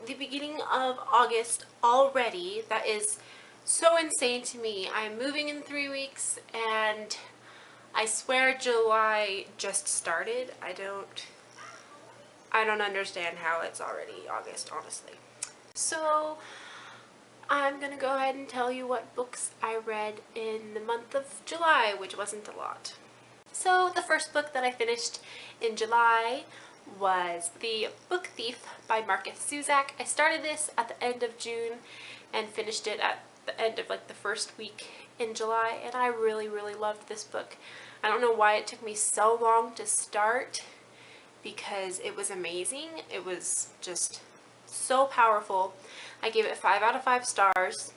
the beginning of August already. That is so insane to me. I'm moving in 3 weeks and I swear July just started. I don't understand how it's already August, honestly. So I'm gonna go ahead and tell you what books I read in the month of July, which wasn't a lot. So the first book that I finished in July was The Book Thief by Marcus Zuzak. I started this at the end of June and finished it at the end of like the first week in July, and I really loved this book. I don't know why it took me so long to start, because it was amazing. It was just so powerful. I gave it 5 out of 5 stars.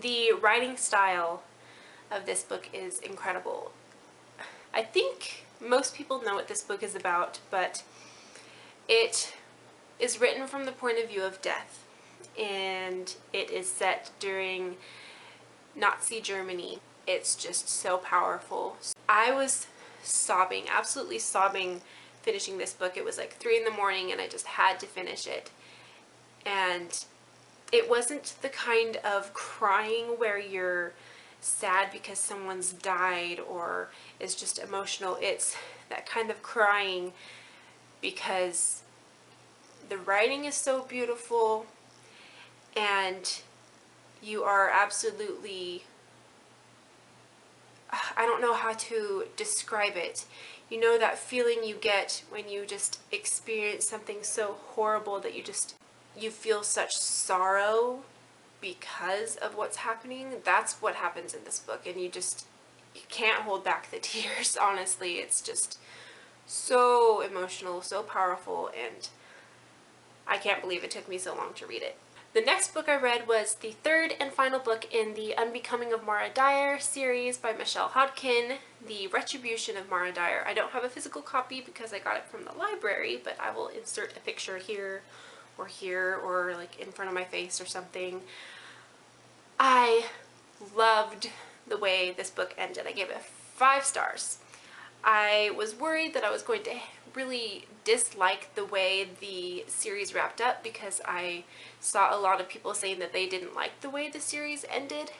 The writing style of this book is incredible. I think most people know what this book is about, but it is written from the point of view of death, and it is set during Nazi Germany. It's just so powerful. I was sobbing, absolutely sobbing, finishing this book. It was like 3 in the morning and I just had to finish it. And it wasn't the kind of crying where you're sad because someone's died or is just emotional. It's that kind of crying because the writing is so beautiful and you are absolutely, I don't know how to describe it. You know that feeling you get when you just experience something so horrible that you feel such sorrow because of what's happening? That's what happens in this book, and you can't hold back the tears, honestly. It's just so emotional, so powerful, and I can't believe it took me so long to read it. The next book I read was the third and final book in the Unbecoming of Mara Dyer series by Michelle Hodkin, The Retribution of Mara Dyer. I don't have a physical copy because I got it from the library, but I will insert a picture here or like in front of my face or something. I loved the way this book ended. I gave it 5 stars. I was worried that I was going to really dislike the way the series wrapped up because I saw a lot of people saying that they didn't like the way the series ended,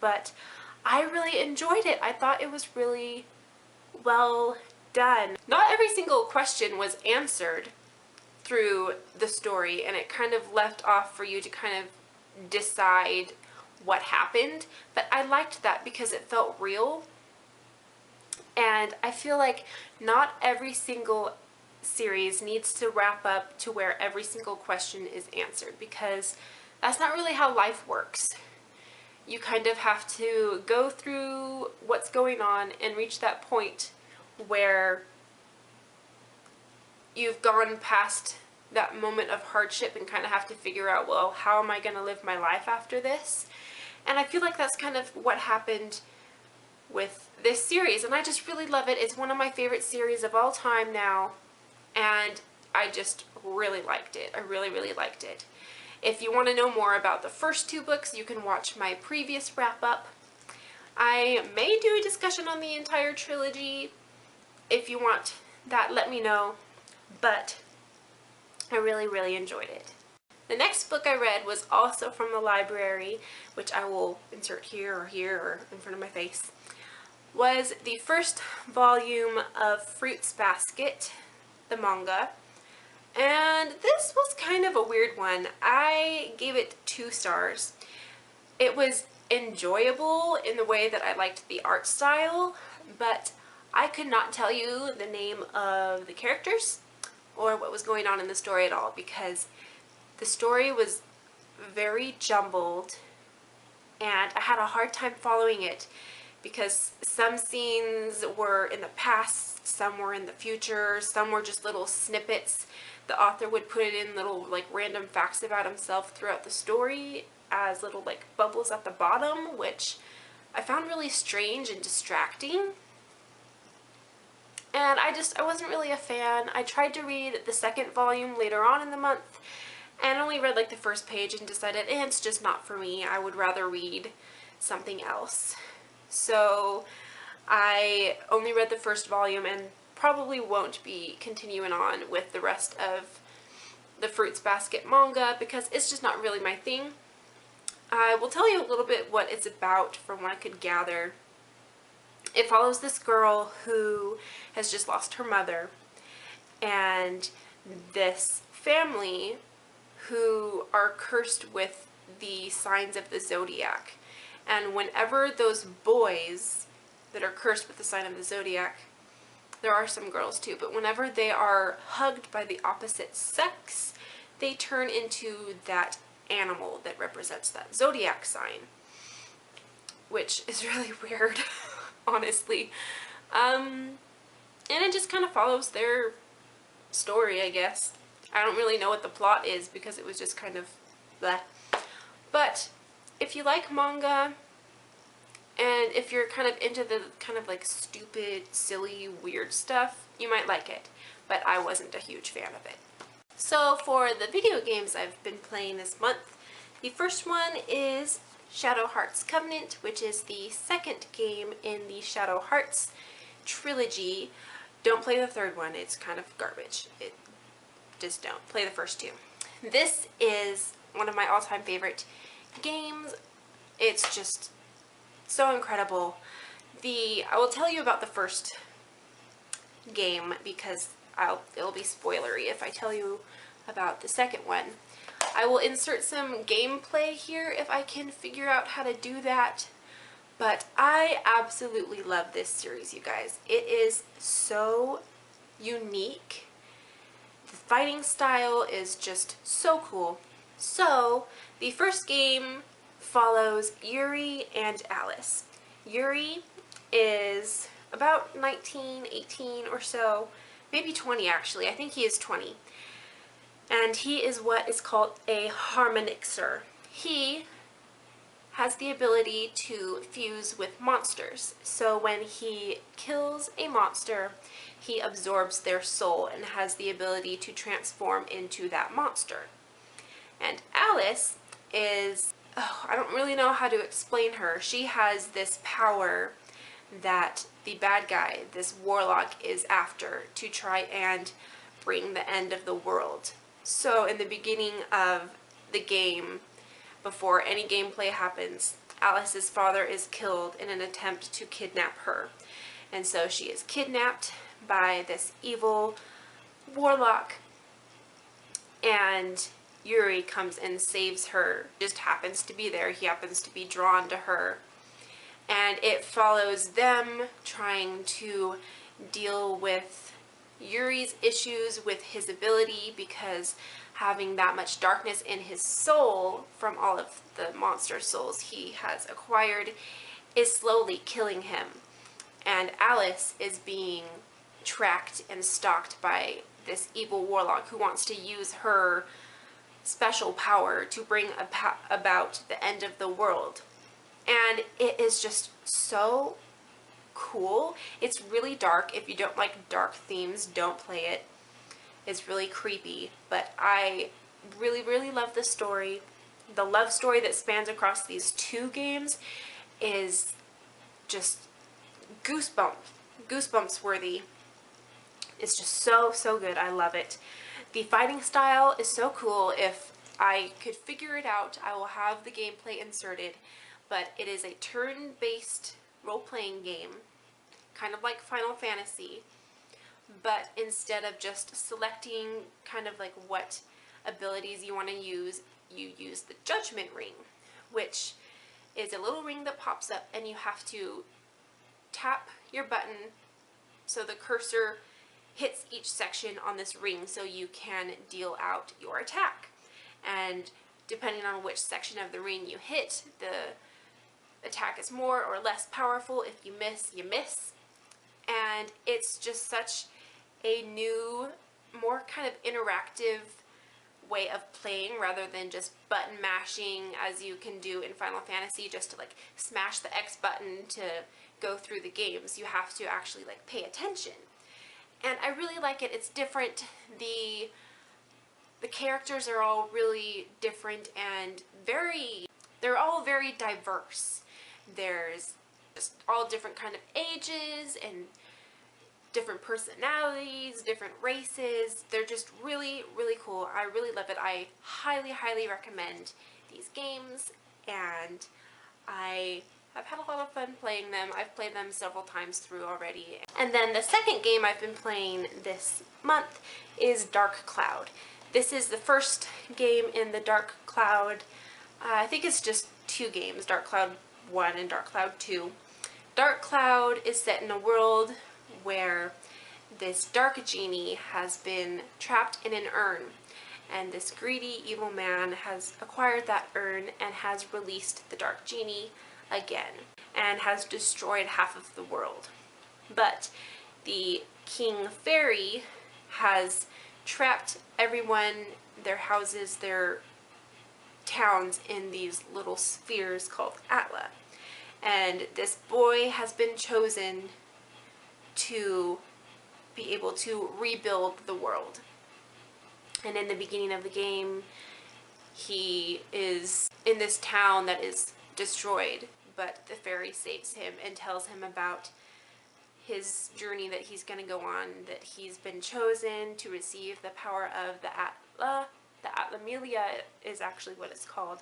but I really enjoyed it. I thought it was really well done. Not every single question was answered through the story, and it kind of left off for you to kind of decide what happened, but I liked that because it felt real. And I feel like not every single series needs to wrap up to where every single question is answered, because that's not really how life works. You kind of have to go through what's going on and reach that point where you've gone past that moment of hardship and kind of have to figure out, well, how am I going to live my life after this? And I feel like that's kind of what happened with this series, and I just really love it. It's one of my favorite series of all time now, and I just really liked it. I really liked it. If you want to know more about the first 2 books, you can watch my previous wrap-up. I may do a discussion on the entire trilogy. If you want that, let me know, but I really enjoyed it. The next book I read was also from the library, which I will insert here or in front of my face, was the first volume of Fruits Basket, the manga. And this was kind of a weird one. I gave it 2 stars. It was enjoyable in the way that I liked the art style, but I could not tell you the name of the characters or what was going on in the story at all, because the story was very jumbled and I had a hard time following it, because some scenes were in the past, some were in the future, some were just little snippets. The author would put it in little like random facts about himself throughout the story as little like bubbles at the bottom, which I found really strange and distracting. And I wasn't really a fan. I tried to read the second volume later on in the month and only read like the first page and decided, it's just not for me. I would rather read something else. So I only read the first volume and probably won't be continuing on with the rest of the Fruits Basket manga because it's just not really my thing. I will tell you a little bit what it's about from what I could gather. It follows this girl who has just lost her mother, and this family who are cursed with the signs of the zodiac. And whenever those boys that are cursed with the sign of the zodiac, there are some girls too, but whenever they are hugged by the opposite sex, they turn into that animal that represents that zodiac sign, which is really weird, honestly. And it just kind of follows their story, I guess. I don't really know what the plot is because it was just kind of bleh. But if you like manga, and if you're kind of into the kind of like stupid, silly, weird stuff, you might like it. But I wasn't a huge fan of it. So for the video games I've been playing this month, the first one is Shadow Hearts Covenant, which is the second game in the Shadow Hearts trilogy. Don't play the third one, it's kind of garbage. Just don't. Play the first two. This is one of my all-time favorite games. It's just so incredible. I will tell you about the first game because it'll be spoilery if I tell you about the second one. I will insert some gameplay here if I can figure out how to do that. But I absolutely love this series, you guys. It is so unique. The fighting style is just so cool. So, the first game follows Yuri and Alice. Yuri is about 19, 18 or so, maybe 20 actually. I think he is 20. And he is what is called a harmonixer. He has the ability to fuse with monsters. So when he kills a monster, he absorbs their soul and has the ability to transform into that monster. And Alice is, I don't really know how to explain her. She has this power that the bad guy, this warlock, is after to try and bring the end of the world. So in the beginning of the game, before any gameplay happens, Alice's father is killed in an attempt to kidnap her. And so she is kidnapped by this evil warlock, and Yuri comes and saves her. Just happens to be there. He happens to be drawn to her. And it follows them trying to deal with Yuri's issues with his ability, because having that much darkness in his soul from all of the monster souls he has acquired is slowly killing him. And Alice is being tracked and stalked by this evil warlock who wants to use her special power to bring about the end of the world. And it is just so cool. It's really dark. If you don't like dark themes, don't play it. It's really creepy, but I really, really love the story. The love story that spans across these two games is just goosebumps worthy. It's just so, so good. I love it. The fighting style is so cool. If I could figure it out, I will have the gameplay inserted, but it is a turn-based role-playing game, kind of like Final Fantasy, but instead of just selecting kind of like what abilities you want to use, you use the Judgment Ring, which is a little ring that pops up, and you have to tap your button so the cursor hits each section on this ring so you can deal out your attack. And depending on which section of the ring you hit, the attack is more or less powerful. If you miss, you miss. And it's just such a new, more kind of interactive way of playing rather than just button mashing as you can do in Final Fantasy, just to like smash the X button to go through the games. You have to actually like pay attention. And I really like it. It's different. The characters are all really different and they're all very diverse. There's just all different kind of ages and different personalities, different races. They're just really, really cool. I really love it. I highly, highly recommend these games, and I have had a lot of fun playing them. I've played them several times through already. And then the second game I've been playing this month is Dark Cloud. This is the first game in the Dark Cloud. I think it's just 2 games, Dark Cloud 1 and Dark Cloud 2. Dark Cloud is set in a world where this dark genie has been trapped in an urn, and this greedy evil man has acquired that urn and has released the dark genie again and has destroyed half of the world. But the king fairy has trapped everyone, their houses, their towns, in these little spheres called Atla. And this boy has been chosen to be able to rebuild the world. And in the beginning of the game, he is in this town that is destroyed, but the fairy saves him and tells him about his journey that he's going to go on, that he's been chosen to receive the power of the Atla. The Atlamelia is actually what it's called.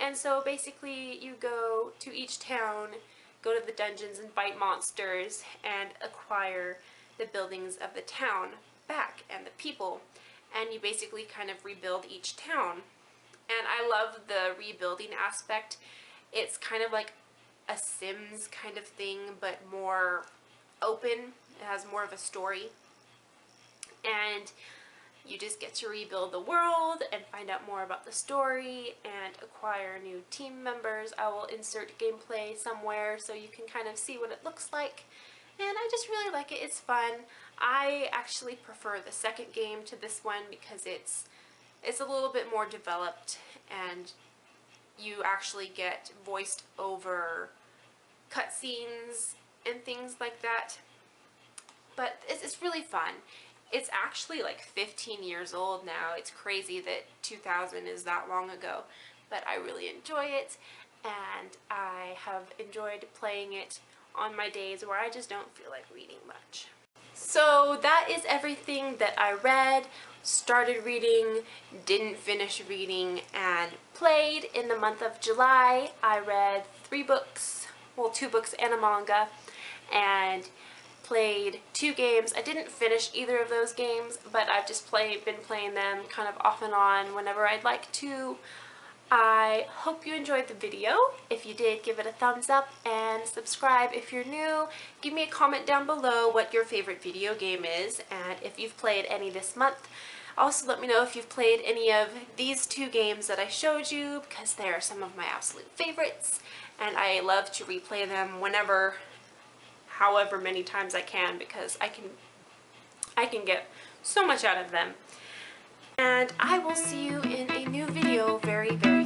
And so basically you go to each town, go to the dungeons and fight monsters and acquire the buildings of the town back and the people. And you basically kind of rebuild each town. And I love the rebuilding aspect. It's kind of like a Sims kind of thing, but more open. It has more of a story. And you just get to rebuild the world and find out more about the story and acquire new team members. I will insert gameplay somewhere so you can kind of see what it looks like. And I just really like it. It's fun. I actually prefer the second game to this one because it's a little bit more developed, and you actually get voiced over cutscenes and things like that. But it's really fun. It's actually like 15 years old now. It's crazy that 2000 is that long ago, but I really enjoy it, and I have enjoyed playing it on my days where I just don't feel like reading much. So that is everything that I read, started reading, didn't finish reading, and played in the month of July. I read 3 books, well, 2 books and a manga, and played 2 games. I didn't finish either of those games, but I've just been playing them kind of off and on whenever I'd like to. I hope you enjoyed the video. If you did, give it a thumbs up and subscribe if you're new. Give me a comment down below what your favorite video game is and if you've played any this month. Also, let me know if you've played any of these 2 games that I showed you, because they are some of my absolute favorites, and I love to replay them whenever, however many times I can, because I can get so much out of them. And I will see you in a new video very, very soon.